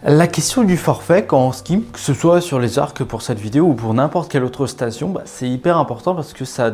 La question du forfait quand on skie, que ce soit sur les arcs pour cette vidéo ou pour n'importe quelle autre station, c'est hyper important parce que ça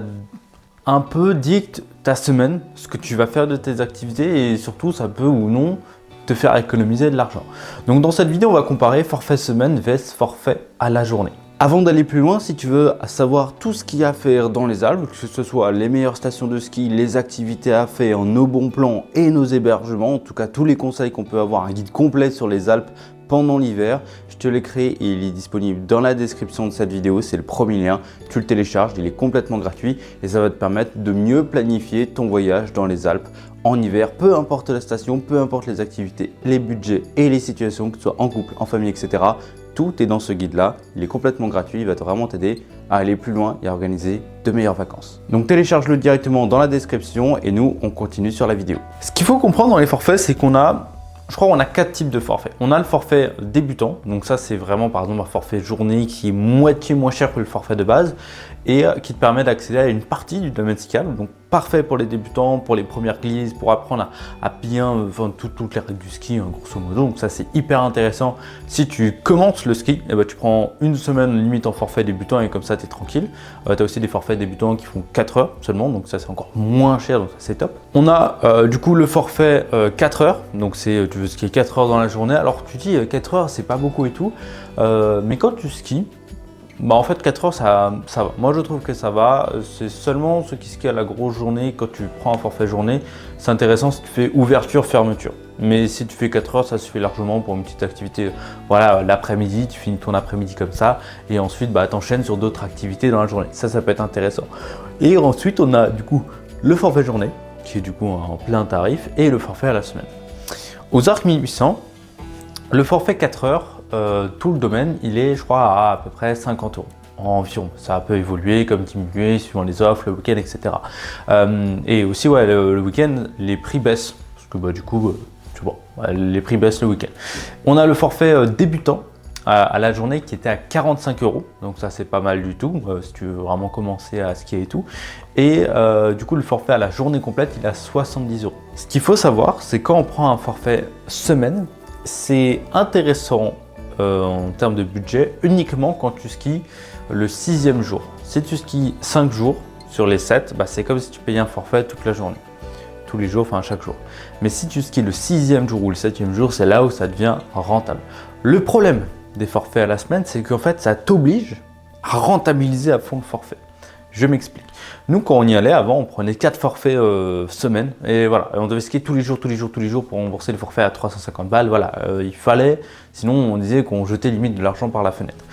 un peu dicte ta semaine, ce que tu vas faire de tes activités et surtout ça peut ou non te faire économiser de l'argent. Donc dans cette vidéo, on va comparer forfait semaine vs forfait à la journée. Avant d'aller plus loin, si tu veux savoir tout ce qu'il y a à faire dans les Alpes, que ce soit les meilleures stations de ski, les activités à faire, nos bons plans et nos hébergements, en tout cas tous les conseils qu'on peut avoir, un guide complet sur les Alpes pendant l'hiver, je te l'ai créé et il est disponible dans la description de cette vidéo, c'est le premier lien, tu le télécharges, il est complètement gratuit et ça va te permettre de mieux planifier ton voyage dans les Alpes en hiver, peu importe la station, peu importe les activités, les budgets et les situations, que ce soit en couple, en famille, etc. Tout est dans ce guide-là, il est complètement gratuit, il va vraiment t'aider à aller plus loin et à organiser de meilleures vacances. Donc télécharge-le directement dans la description et nous, on continue sur la vidéo. Ce qu'il faut comprendre dans les forfaits, c'est qu'on a, je crois qu'on a 4 types de forfaits. On a le forfait débutant, donc ça c'est vraiment par exemple un forfait journée qui est moitié moins cher que le forfait de base et qui te permet d'accéder à une partie du domaine skiable, donc parfait pour les débutants, pour les premières glisses, pour apprendre à bien toutes les règles du ski grosso modo, donc ça c'est hyper intéressant. Si tu commences le ski, tu prends une semaine limite en forfait débutant et comme ça tu es tranquille. Tu as aussi des forfaits débutants qui font 4 heures seulement, donc ça c'est encore moins cher, donc ça c'est top. On a du coup le forfait 4 heures, donc c'est tu veux skier 4 heures dans la journée, alors tu dis 4 heures c'est pas beaucoup et tout, mais quand tu skis, en fait 4 heures ça va. Moi je trouve que ça va, c'est seulement ceux qui skient à la grosse journée. Quand tu prends un forfait journée, c'est intéressant si tu fais ouverture, fermeture. Mais si tu fais 4 heures, ça suffit largement pour une petite activité. Voilà, l'après-midi, tu finis ton après-midi comme ça et ensuite t'enchaînes sur d'autres activités dans la journée. Ça peut être intéressant. Et ensuite on a du coup le forfait journée qui est du coup en plein tarif et le forfait à la semaine. Aux Arcs 1800, le forfait 4 heures, tout le domaine, il est, je crois, à peu près 50 € environ. Ça peut évoluer, comme diminuer, suivant les offres, le week-end, etc. Et aussi, le week-end, les prix baissent. Parce que du coup, les prix baissent le week-end. On a le forfait débutant à la journée qui était à 45 €. Donc ça, c'est pas mal du tout, si tu veux vraiment commencer à skier et tout. Et du coup, le forfait à la journée complète, il est à 70 €. Ce qu'il faut savoir, c'est quand on prend un forfait semaine, c'est intéressant en termes de budget uniquement quand tu skis le 6e jour. Si tu skis 5 jours sur les 7, c'est comme si tu payais un forfait toute la journée. Tous les jours, enfin chaque jour. Mais si tu skis le 6e jour ou le 7e jour, c'est là où ça devient rentable. Le problème des forfaits à la semaine, c'est qu'en fait, ça t'oblige à rentabiliser à fond le forfait. Je m'explique. Nous, quand on y allait avant, on prenait 4 forfaits semaine et voilà, et on devait skier tous les jours pour rembourser le forfait à 350 balles. Voilà, il fallait, sinon on disait qu'on jetait limite de l'argent par la fenêtre.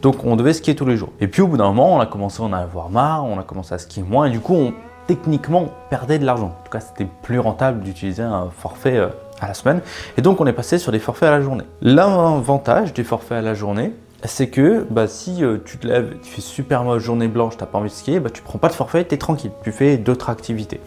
Donc on devait skier tous les jours. Et puis au bout d'un moment, on a commencé à en avoir marre, on a commencé à skier moins et du coup, techniquement, on perdait de l'argent. En tout cas, c'était plus rentable d'utiliser un forfait à la semaine. Et donc on est passé sur des forfaits à la journée. L'avantage des forfaits à la journée, c'est que si tu te lèves, tu fais super moche, journée blanche, tu n'as pas envie de skier, tu prends pas de forfait, tu es tranquille, tu fais d'autres activités.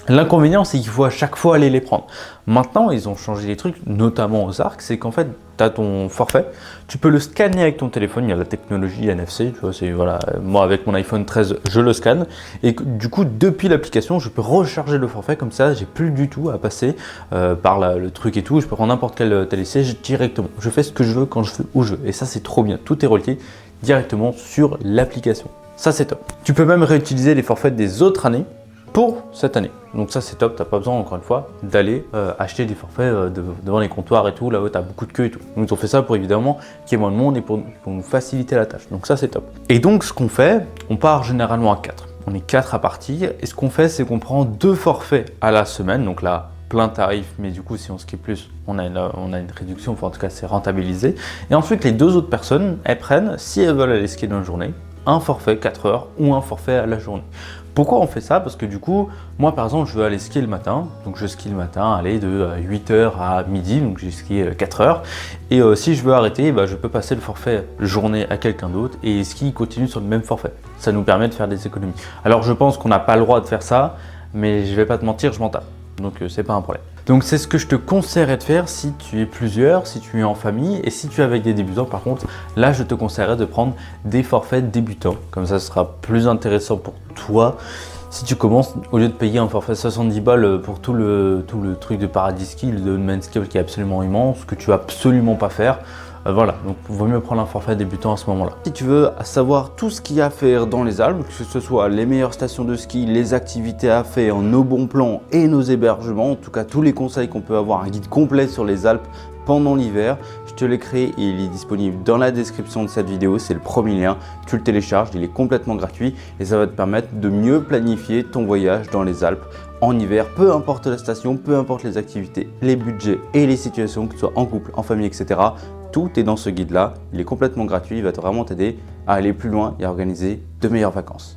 L'inconvénient, c'est qu'il faut à chaque fois aller les prendre. Maintenant, ils ont changé les trucs, notamment aux arcs, c'est qu'en fait, tu as ton forfait, tu peux le scanner avec ton téléphone, il y a la technologie NFC, tu vois, moi avec mon iPhone 13, je le scanne, et du coup, depuis l'application, je peux recharger le forfait, comme ça, j'ai plus du tout à passer par le truc et tout, je peux prendre n'importe quel télésiège directement. Je fais ce que je veux, quand je veux, où je veux, et ça, c'est trop bien, tout est relié directement sur l'application. Ça, c'est top. Tu peux même réutiliser les forfaits des autres années pour cette année. Donc ça c'est top, t'as pas besoin encore une fois d'aller acheter des forfaits devant les comptoirs et tout, là où t'as beaucoup de queues et tout. Donc ils ont fait ça pour évidemment qu'il y ait moins de monde et pour nous faciliter la tâche. Donc ça c'est top. Et donc ce qu'on fait, on part généralement à 4. On est 4 à partir et ce qu'on fait c'est qu'on prend 2 forfaits à la semaine, donc là plein tarif, mais du coup si on skie plus, on a une réduction, enfin en tout cas c'est rentabilisé. Et ensuite les 2 autres personnes, elles prennent, si elles veulent aller skier dans la journée, un forfait 4 heures ou un forfait à la journée. Pourquoi on fait ça? Parce que du coup, moi par exemple, je veux aller skier le matin. Donc je skie le matin, aller de 8h à midi, donc j'ai skié 4 heures. Et si je veux arrêter, je peux passer le forfait journée à quelqu'un d'autre et ski continue sur le même forfait. Ça nous permet de faire des économies. Alors je pense qu'on n'a pas le droit de faire ça, mais je vais pas te mentir, je m'en tape. Donc c'est pas un problème. Donc c'est ce que je te conseillerais de faire si tu es plusieurs, si tu es en famille et si tu es avec des débutants. Par contre, là je te conseillerais de prendre des forfaits débutants. Comme ça, ce sera plus intéressant pour toi Si tu commences, au lieu de payer un forfait 70 balles pour tout le truc de Paradis Ski, de Manscaped qui est absolument immense, que tu vas absolument pas faire, voilà, donc il vaut mieux prendre un forfait débutant à ce moment-là. Si tu veux savoir tout ce qu'il y a à faire dans les Alpes, que ce soit les meilleures stations de ski, les activités à faire, nos bons plans et nos hébergements, en tout cas tous les conseils qu'on peut avoir, un guide complet sur les Alpes pendant l'hiver, je te l'ai créé et il est disponible dans la description de cette vidéo, c'est le premier lien, tu le télécharges, il est complètement gratuit et ça va te permettre de mieux planifier ton voyage dans les Alpes en hiver, peu importe la station, peu importe les activités, les budgets et les situations, que ce soit en couple, en famille, etc. Tout est dans ce guide-là, il est complètement gratuit, il va vraiment t'aider à aller plus loin et à organiser de meilleures vacances.